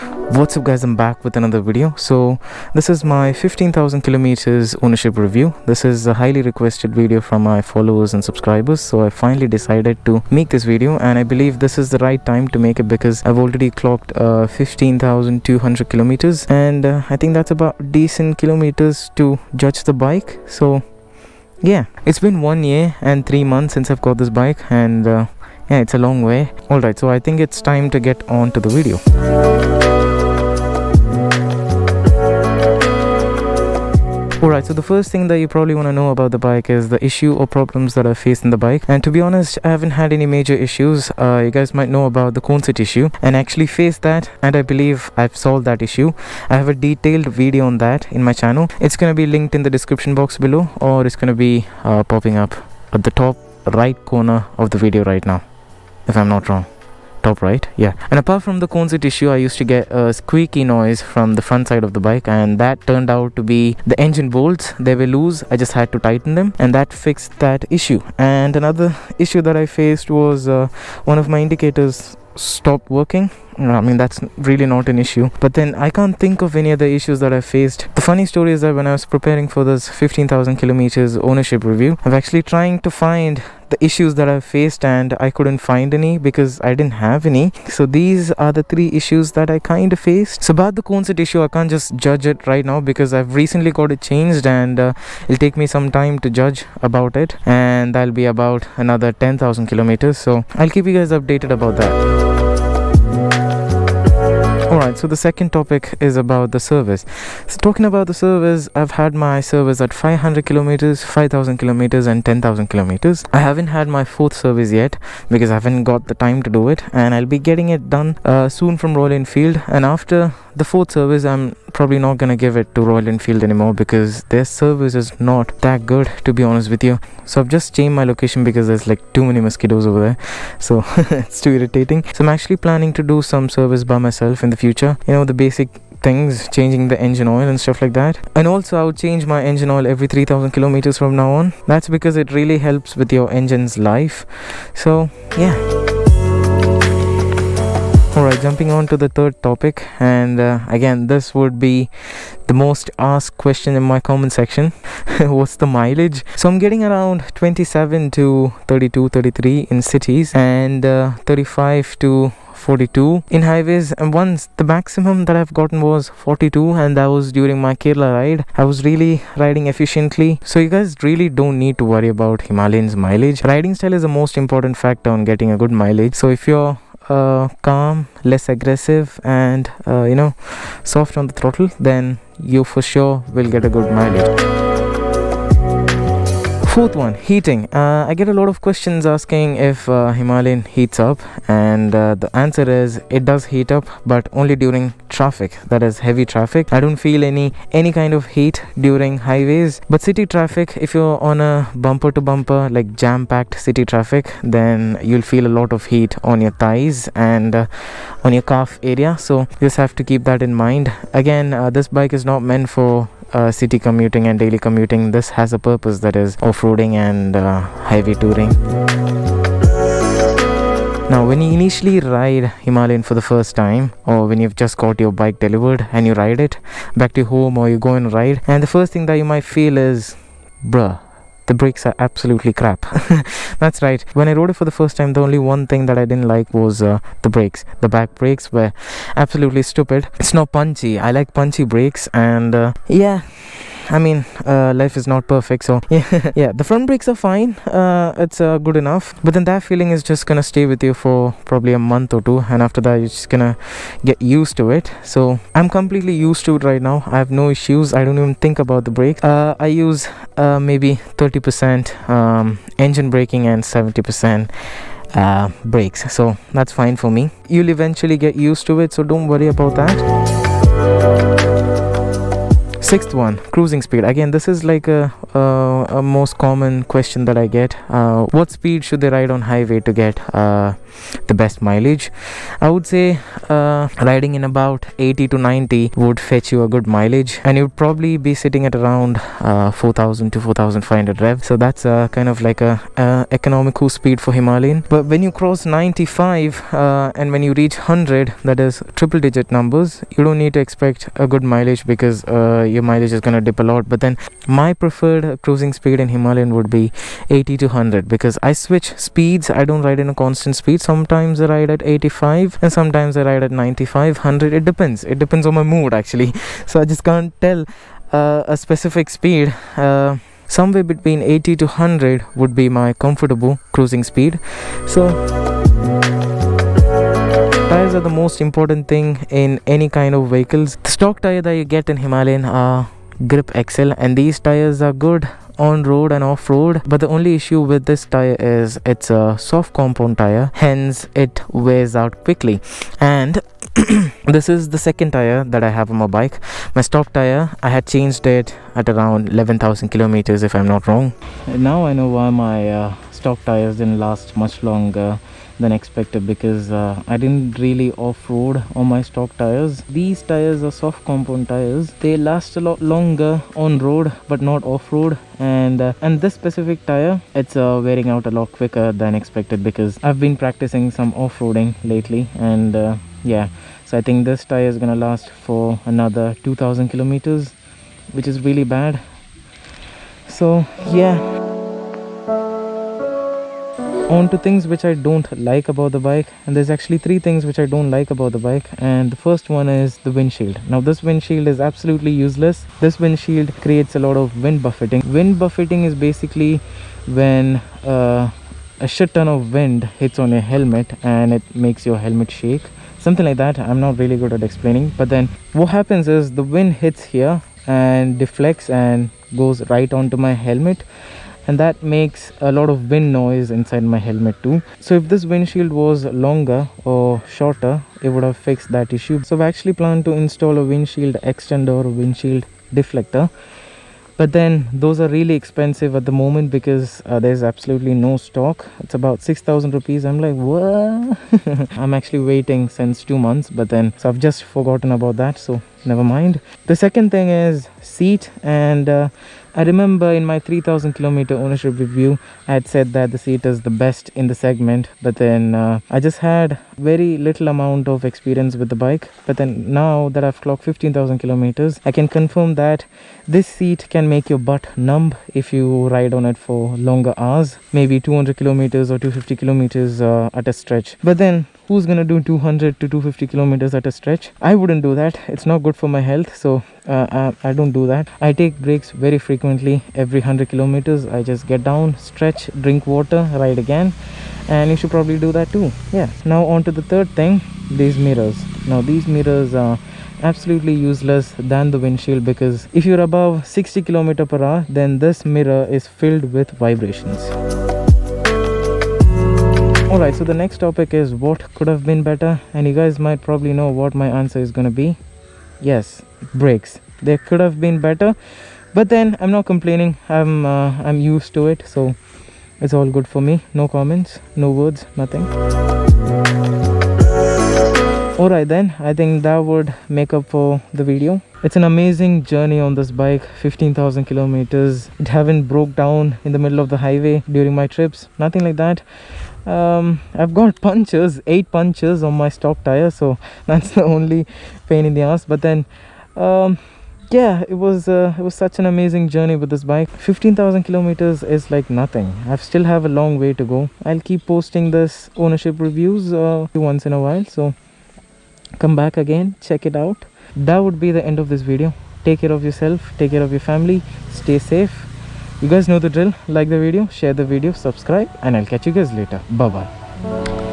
What's up guys, I'm back with another video. So this is my 15,000 kilometers ownership review. This is a highly requested video from my followers and subscribers, so I finally decided to make this video, and I believe this is the right time to make it because I've already clocked 15,200 kilometers, and I think that's about decent kilometers to judge the bike. So yeah, it's been 1 year and 3 months since I've got this bike, and yeah, it's a long way. Alright, so I think it's time to get on to the video. Alright, so the first thing that you probably want to know about the bike is the issue or problems that I faced in the bike. And to be honest, I haven't had any major issues. You guys might know about the cone set issue, and actually faced that, and I believe I've solved that issue. I have a detailed video on that in my channel. It's going to be linked in the description box below, or it's going to be popping up at the top right corner of the video right now, if I'm not wrong. Top right, yeah. And apart from the cone set issue, I used to get a squeaky noise from the front side of the bike, and that turned out to be the engine bolts. They were loose, I just had to tighten them, and that fixed that issue. And another issue that I faced was one of my indicators stopped working. I mean, that's really not an issue, but then I can't think of any other issues that I faced. The funny story is that when I was preparing for this 15,000 kilometers ownership review, I'm actually trying to find the issues that I faced, and I couldn't find any because I didn't have any. So these are the 3 issues that I kind of faced. So about the cone set issue, I can't just judge it right now because I've recently got it changed, and it'll take me some time to judge about it, and that'll be about another 10,000 kilometers. So I'll keep you guys updated about that. Alright, so the second topic is about the service. So talking about the service, I've had my service at 500 kilometers, 5,000 kilometers and 10,000 kilometers. I haven't had my 4th service yet because I haven't got the time to do it, and I'll be getting it done soon from Royal Enfield. And after the 4th service, I'm probably not gonna give it to Royal Enfield anymore because their service is not that good, to be honest with you. So I've just changed my location because there's like too many mosquitoes over there, so it's too irritating. So I'm actually planning to do some service by myself in the future, you know, the basic things, changing the engine oil and stuff like that. And also I would change my engine oil every 3,000 kilometers from now on. That's because it really helps with your engine's life. So yeah. Alright, jumping on to the third topic, and again, this would be the most asked question in my comment section. What's the mileage? So I'm getting around 27 to 32, 33 in cities, and 35 to 42 in highways, and once the maximum that I've gotten was 42, and that was during my Kerala ride. I was really riding efficiently, so you guys really don't need to worry about Himalayan's mileage. Riding style is the most important factor on getting a good mileage. So if you're calm, less aggressive, and soft on the throttle, then you for sure will get a good mileage. 4th one, heating. I get a lot of questions asking if Himalayan heats up, and the answer is it does heat up, but only during traffic, that is heavy traffic. I don't feel any kind of heat during highways, but city traffic, if you're on a bumper to bumper, like jam-packed city traffic, then you'll feel a lot of heat on your thighs and on your calf area. So you just have to keep that in mind. Again, this bike is not meant for city commuting and daily commuting. This has a purpose, that is off-roading and highway touring. Now, when you initially ride Himalayan for the first time, or when you've just got your bike delivered and you ride it back to home, or you go and ride, and the first thing that you might feel is, bruh, the brakes are absolutely crap. That's right. When I rode it for the first time, the only one thing that I didn't like was the brakes. The back brakes were absolutely stupid. It's not punchy. I like punchy brakes, and yeah, I mean, life is not perfect, so yeah, the front brakes are fine. It's good enough, but then that feeling is just gonna stay with you for probably a month or 2, and after that you're just gonna get used to it. So I'm completely used to it right now. I have no issues. I don't even think about the brakes. I use maybe 30% engine braking and 70% brakes, so that's fine for me. You'll eventually get used to it, so don't worry about that. Sixth one, cruising speed. Again, this is like a most common question that I get. What speed should they ride on highway to get the best mileage? I would say riding in about 80 to 90 would fetch you a good mileage, and you'd probably be sitting at around 4000 to 4500 revs. So that's kind of like a economical speed for Himalayan. But when you cross 95 and when you reach 100, that is triple digit numbers, you don't need to expect a good mileage, because your mileage is going to dip a lot. But then my preferred cruising speed in Himalayan would be 80 to 100, because I switch speeds. I don't ride in a constant speed. Sometimes I ride at 85 and sometimes I ride at 95, 100. It depends on my mood actually. So I just can't tell a specific speed. Somewhere between 80 to 100 would be my comfortable cruising speed. So tires are the most important thing in any kind of vehicles. The stock tire that you get in Himalayan are Grip XL, and these tires are good on road and off road, but the only issue with this tire is it's a soft compound tire, hence it wears out quickly. And this is the second tire that I have on my bike. My stock tire, I had changed it at around 11,000 kilometers if I'm not wrong. And now I know why my stock tires didn't last much longer than expected, because I didn't really off-road on my stock tires. These tires are soft compound tires. They last a lot longer on road but not off-road, and this specific tire, it's wearing out a lot quicker than expected, because I've been practicing some off-roading lately, and yeah, so I think this tire is gonna last for another 2000 kilometers, which is really bad. So yeah, on to things which I don't like about the bike. And there's actually three things which I don't like about the bike, and the first one is the windshield. Now this windshield is absolutely useless. This windshield creates a lot of wind buffeting. Wind buffeting is basically when a shit ton of wind hits on your helmet and it makes your helmet shake, something like that. I'm not really good at explaining, but then what happens is the wind hits here and deflects and goes right onto my helmet, and that makes a lot of wind noise inside my helmet too. So if this windshield was longer or shorter, it would have fixed that issue. So I actually plan to install a windshield extender or windshield deflector, but then those are really expensive at the moment, because there's absolutely no stock. It's about 6,000 rupees. I'm like, what? I'm actually waiting since 2 months, but then so I've just forgotten about that, so never mind. The second thing is seat, and I remember in my 3000 kilometer ownership review, I had said that the seat is the best in the segment, but then I just had very little amount of experience with the bike. But then now that I've clocked 15,000 kilometers, I can confirm that this seat can make your butt numb if you ride on it for longer hours, maybe 200 kilometers or 250 kilometers at a stretch. But then who's gonna do 200 to 250 kilometers at a stretch? I wouldn't do that. It's not good for my health, so I don't do that. I take breaks very frequently. Every 100 kilometers I just get down, stretch, drink water, ride again, and you should probably do that too. Yeah, now on to the third thing, these mirrors. Now these mirrors are absolutely useless than the windshield, because if you're above 60 km per hour, then this mirror is filled with vibrations. Alright, so the next topic is what could have been better, and you guys might probably know what my answer is gonna be. Yes, brakes. They could have been better, but then I'm not complaining. I'm used to it, so it's all good for me. No comments, no words, nothing. Alright then, I think that would make up for the video. It's an amazing journey on this bike, 15,000 kilometers. It haven't broke down in the middle of the highway during my trips, nothing like that. I've got punctures, 8 punctures on my stock tire, so that's the only pain in the ass. But then yeah, it was such an amazing journey with this bike. 15,000 kilometers is like nothing. I still have a long way to go. I'll keep posting this ownership reviews once in a while, so come back again, check it out. That would be the end of this video. Take care of yourself, take care of your family, stay safe. You guys know the drill. Like the video, share the video, subscribe, and I'll catch you guys later. Bye bye.